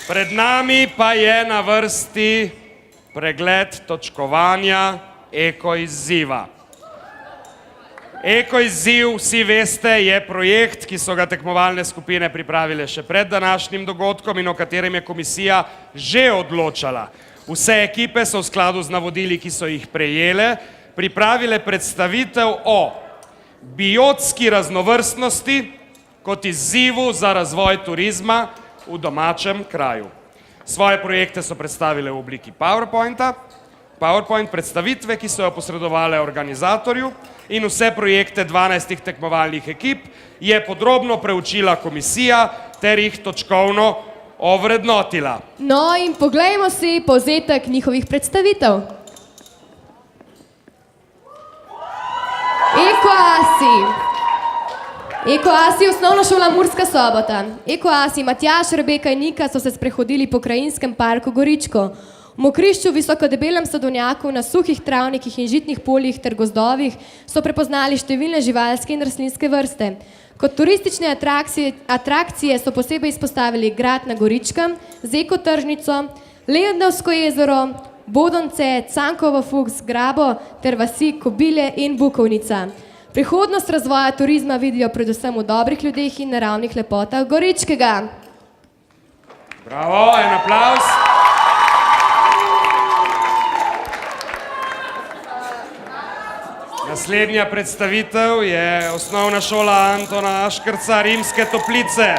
Pred nami pa je na vrsti pregled točkovanja ekoizziva. Ekoizziv, vsi veste, je projekt, ki so ga tekmovalne skupine pripravile še pred današnjim dogodkom in o katerem je komisija že odločala. Vse ekipe so v skladu z navodili, ki so jih prejele, pripravile predstavitev o biotski raznovrstnosti kot izzivu za razvoj turizma v domačem kraju. Svoje projekte so predstavile v obliki PowerPoint predstavitve, ki so jo posredovale organizatorju, in vse projekte 12 tekmovalnih ekip je podrobno preučila komisija ter jih točkovno ovrednotila. No in poglejmo si povzetek njihovih predstavitev. Ekoasi, osnovna šola Murska Sobota. Ekoasi Matjaž, Rebeka in Nika so se sprehodili po krajinskem parku Goričko. V mokrišču, visokodebelem sadovnjaku, na suhih travnikih in žitnih poljih ter gozdovih so prepoznali številne živalske in rastlinske vrste. Kot turistične atrakcije so posebej izpostavili grad na Goričkem z ekotržnico, Lendavsko jezero, Bodonce, Cankovo Fuks, Grabo ter vasi Kobilje in Bukovnica. Prihodnost razvoja turizma vidijo predvsem v dobrih ljudeh in naravnih lepotah Goričkega. Bravo, en aplavz. Naslednja predstavitev je osnovna šola Antona Aškerca, Rimske Toplice.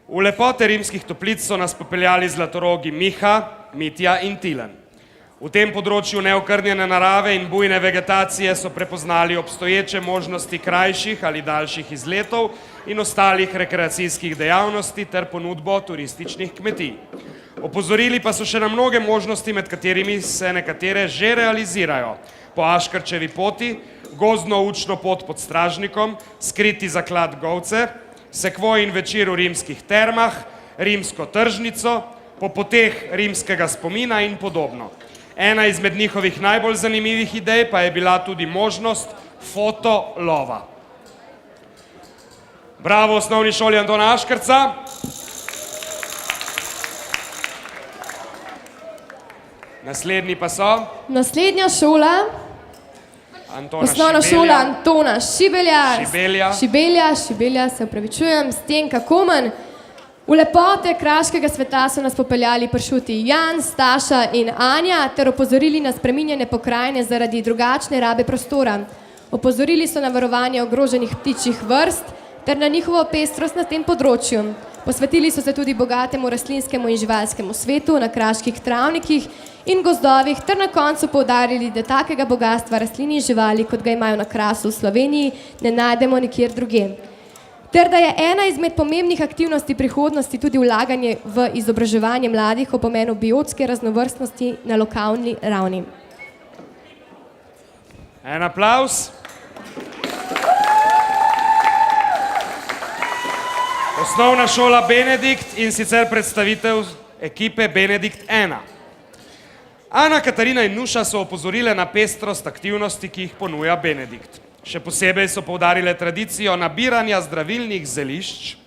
V lepote Rimskih Toplic so nas popeljali zlatorogi Miha, Mitja in Tilen. V tem področju neokrnjene narave in bujne vegetacije so prepoznali obstoječe možnosti krajših ali daljših izletov in ostalih rekreacijskih dejavnosti ter ponudbo turističnih kmetij. Opozorili pa so še na mnoge možnosti, med katerimi se nekatere že realizirajo. Po Aškerčevi poti, gozdno-učno pot pod Stražnikom, skriti zaklad Govce, sekvoj in večer v rimskih termah, rimsko tržnico, po poteh rimskega spomina in podobno. Ena izmed njihovih najbolj zanimivih idej pa je bila tudi možnost fotolova. Bravo osnovni šoli Antona Aškerca. Naslednji pa so? Naslednja šola, osnovna šola Antona Šibelja, se opravičujem, Stenka Komen. V lepote kraškega sveta so nas popeljali pršuti Jan, Staša in Anja ter opozorili na spreminjanje pokrajine zaradi drugačne rabe prostora. Opozorili so na varovanje ogroženih ptičjih vrst ter na njihovo pestrost na tem področju. Posvetili so se tudi bogatemu rastlinskemu in živalskemu svetu na kraških travnikih in gozdovih ter na koncu poudarili, da takega bogatstva rastlin in živali, kot ga imajo na Krasu v Sloveniji, ne najdemo nikjer drugje. Ter da je ena izmed pomembnih aktivnosti prihodnosti tudi vlaganje v izobraževanje mladih o pomenu biotske raznovrstnosti na lokalni ravni. En aplavz. Osnovna šola Benedikt in sicer predstavitev ekipe Benedikt 1. Ana, Katarina in Nuša so opozorile na pestrost aktivnosti, ki jih ponuja Benedikt. Še posebej so poudarile tradicijo nabiranja zdravilnih zelišč,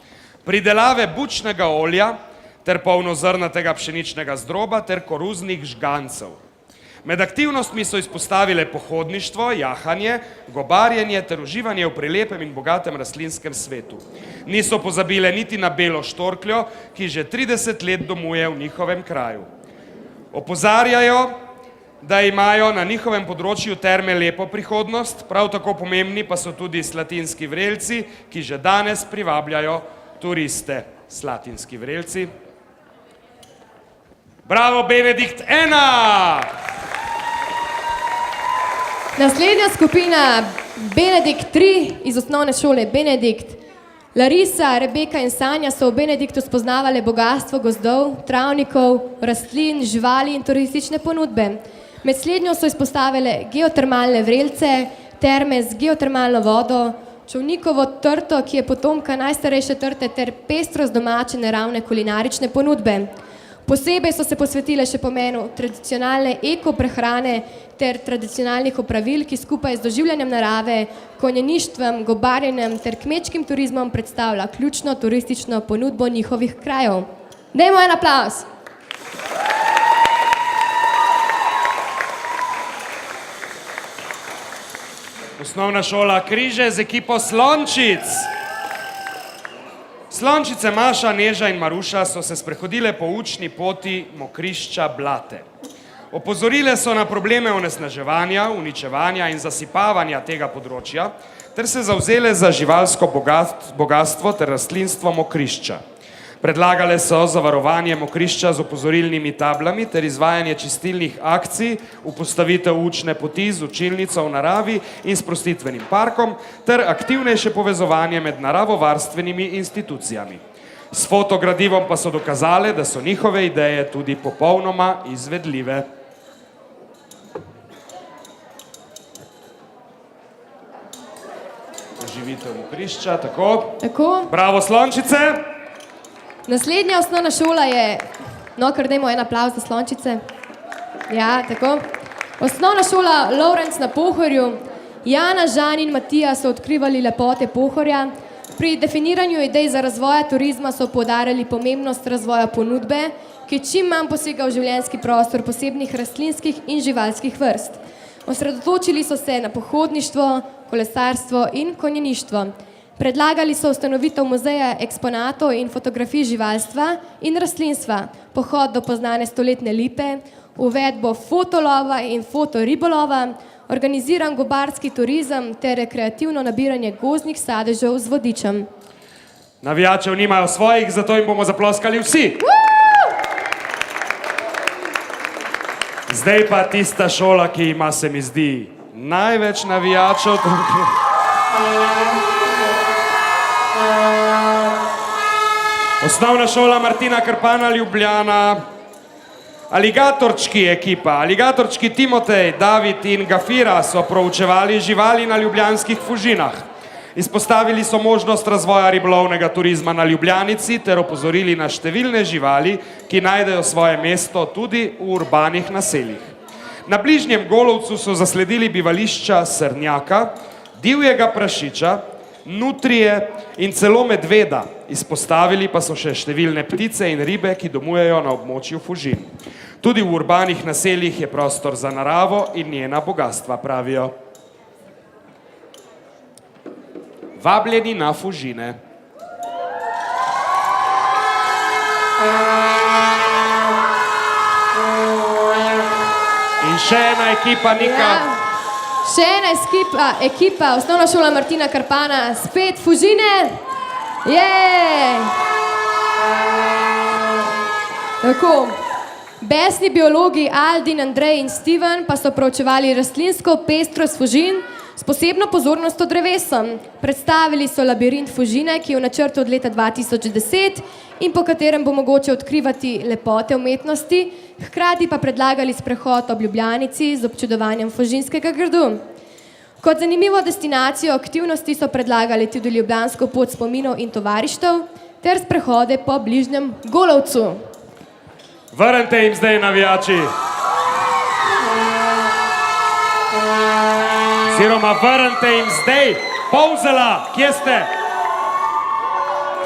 pridelave bučnega olja ter polnozrnatega pšeničnega zdroba ter koruznih žgancev. Med aktivnostmi so izpostavile pohodništvo, jahanje, gobarjenje ter uživanje v prelepem in bogatem rastlinskem svetu. Niso pozabile niti na belo štorkljo, ki že 30 let domuje v njihovem kraju. Opozarjajo, da imajo na njihovem področju terme lepo prihodnost, prav tako pomembni pa so tudi Slatinski vrelci, ki že danes privabljajo turiste. Slatinski vrelci. Bravo, Benedikt 1! Naslednja skupina Benedikt 3 iz osnovne šole Benedikt. Larisa, Rebeka in Sanja so v Benediktu spoznavale bogatstvo gozdov, travnikov, rastlin, živali in turistične ponudbe. Med slednjo so izpostavile geotermalne vrelce, terme z geotermalno vodo, čovnikovo trto, ki je potomka najstarejše trte ter pestrost domače naravne kulinarične ponudbe. Posebej so se posvetile še pomenu tradicionalne eko prehrane ter tradicionalnih opravil, ki skupaj z doživljanjem narave, konjeništvom, gobarjenjem ter kmečkim turizmom predstavlja ključno turistično ponudbo njihovih krajev. Dajmo en aplavz! Osnovna šola Križe z ekipo Slončic. Slončice Maša, Neža in Maruša so se sprehodile po učni poti Mokrišča Blate. Opozorile so na probleme onesnaževanja, uničevanja in zasipavanja tega področja ter se zavzele za živalsko bogatstvo ter rastlinstvo Mokrišča. Predlagale so zavarovanje Mokrišča z opozorilnimi tablami ter izvajanje čistilnih akcij, postavitev učne poti z učilnico v naravi in sprostitvenim parkom ter aktivnejše povezovanje med naravovarstvenimi institucijami. S fotogradivom pa so dokazale, da so njihove ideje tudi popolnoma izvedljive. Oživitev Mokrišča, tako. Bravo, Slončice! Naslednja osnovna šola je, kar dajmo en aplavz za Slončice. Ja, tako. Osnovna šola Lovrenc na Pohorju. Jana, Žan in Matija so odkrivali lepote Pohorja. Pri definiranju idej za razvoja turizma so poudarjali pomembnost razvoja ponudbe, ki čim manj posega v življenjski prostor posebnih rastlinskih in živalskih vrst. Osredotočili so se na pohodništvo, kolesarstvo in konjeništvo. Predlagali so ustanovitev muzeja eksponatov in fotografij živalstva in rastlinstva, pohod do poznane stoletne lipe, uvedbo fotolova in fotoribolova, organiziran gobarski turizem ter rekreativno nabiranje gozdnih sadežev z vodičem. Navijačev nimajo svojih, zato jim bomo zaploskali vsi. Zdaj pa tista šola, ki ima, se mi zdi, največ navijačev. Osnovna šola Martina Krpana, Ljubljana. Aligatorčki ekipa, aligatorčki Timotej, David in Gafira so proučevali živali na ljubljanskih Fužinah. Izpostavili so možnost razvoja ribolovnega turizma na Ljubljanici ter opozorili na številne živali, ki najdejo svoje mesto tudi v urbanih naseljih. Na bližnjem Golovcu so zasledili bivališča srnjaka, divjega prašiča, nutrije in celo medveda. Izpostavili pa so še številne ptice in ribe, ki domujejo na območju Fužin. Tudi v urbanih naseljih je prostor za naravo in njena bogatstva, pravijo. Vabljeni na Fužine. In še ena ekipa, Nika. Še ena ekipa, osnovna šola Martina Krpana, spet Fužine. Tako, besni biologi Aldin, Andrej in Steven pa so proučevali rastlinsko pestrost Fužin s posebno pozornostjo drevesom. Predstavili so labirint Fužine, ki je v načrtu od leta 2010 in po katerem bo mogoče odkrivati lepote umetnosti, hkrati pa predlagali sprehod ob Ljubljanici z občudovanjem Fužinskega gradu. Kot zanimivo destinacijo aktivnosti so predlagali tudi ljubljansko pot spominov in tovarištev ter sprehode po bližnjem Golovcu. Vrnite jim zdaj, navijači. Oziroma, vrnite jim zdaj. Polzela, kje ste?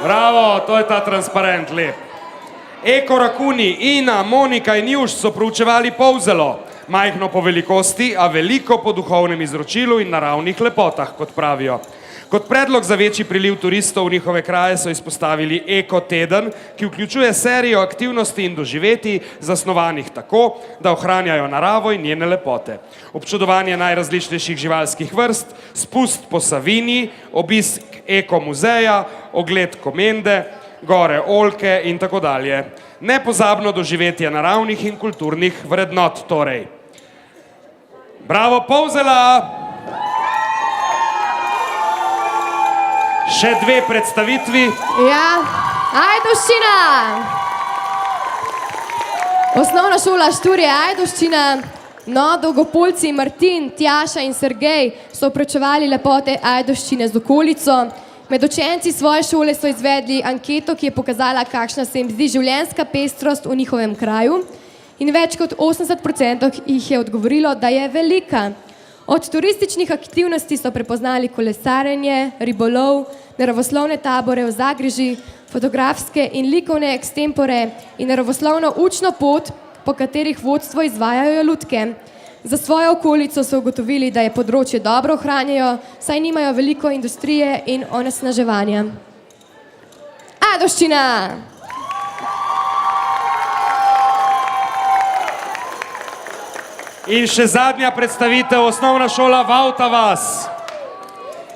Bravo, to je ta transparent, lep. Eko Rakuni, Ina, Monika in Juš so proučevali Polzelo. Majhno po velikosti, a veliko po duhovnem izročilu in naravnih lepotah, kot pravijo. Kot predlog za večji priliv turistov v njihove kraje so izpostavili Eko teden, ki vključuje serijo aktivnosti in doživetij, zasnovanih tako, da ohranjajo naravo in njene lepote. Občudovanje najrazličnejših živalskih vrst, spust po Savinji, obisk Eko muzeja, ogled Komende, gore Oljke in tako dalje. Nepozabno doživetje naravnih in kulturnih vrednot torej. Bravo, Polzela! Še dve predstavitvi. Ja, Ajdovščina! Osnovna šola Šturje Ajdovščina, Dolgopolci Martin, Tjaša in Sergej so proučevali lepote Ajdovščine z okolico. Med učenci svoje šole so izvedli anketo, ki je pokazala, kakšna se jim zdi življenjska pestrost v njihovem kraju, in več kot 80% jih je odgovorilo, da je velika. Od turističnih aktivnosti so prepoznali kolesarjenje, ribolov, naravoslovne tabore v Zagreži, fotografske in likovne ekstempore in naravoslovno učno pot, po katerih vodstvo izvajajo lutke. Za svojo okolico so ugotovili, da je področje dobro ohranjajo, saj nimajo veliko industrije in onesnaževanja. Ajdovščina! In še zadnja predstavitev, osnovna šola Vauta vas.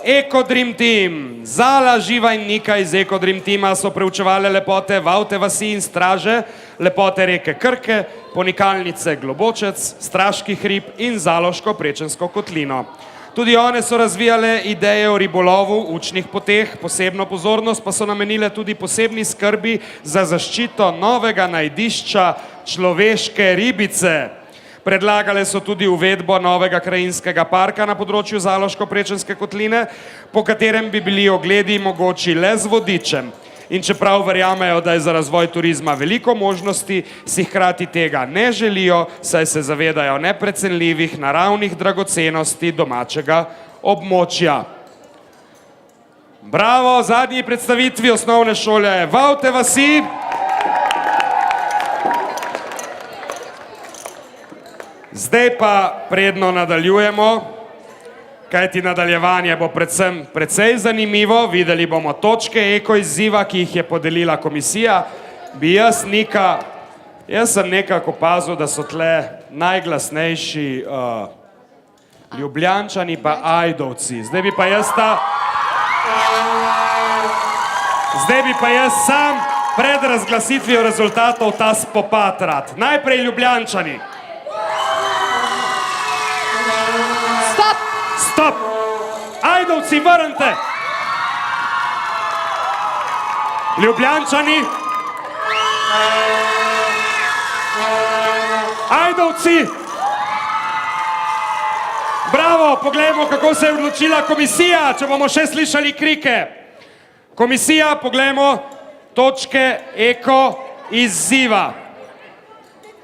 Eko Dream Team. Zala, Živa in Nika iz Eko Dream Teama so preučevali lepote Vaute vasi in Straže, lepote reke Krke, ponikalnice Globočec, Straški hrib in Zaloško-Prečensko kotlino. Tudi one so razvijale ideje o ribolovu, učnih poteh, posebno pozornost pa so namenile tudi posebni skrbi za zaščito novega najdišča človeške ribice. Predlagale so tudi uvedbo novega krajinskega parka na področju Zaloško-Prečenske kotline, po katerem bi bili ogledi mogoči le z vodičem. In čeprav verjamejo, da je za razvoj turizma veliko možnosti, si hkrati tega ne želijo, saj se zavedajo neprecenljivih naravnih dragocenosti domačega območja. Bravo, zadnji predstavitvi osnovne šole Vaute vasi. Zdaj pa predno nadaljujemo, kajti nadaljevanje bo predvsem precej zanimivo. Videli bomo točke eko izziva, ki jih je podelila komisija. Bi jaz sem nekako opazil, da so tle najglasnejši Ljubljančani pa Ajdovci. Zdaj bi pa jaz sam pred razglasitvijo rezultatov ta spopad rad. Najprej Ljubljančani. Stop! Ajdovci, vrnite! Ljubljančani! Ajdovci! Bravo, poglejmo, kako se je odločila komisija, če bomo še slišali krike. Komisija, poglejmo, točke eko izziva.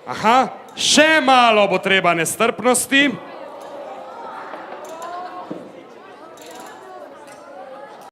Aha, še malo bo treba nestrpnosti.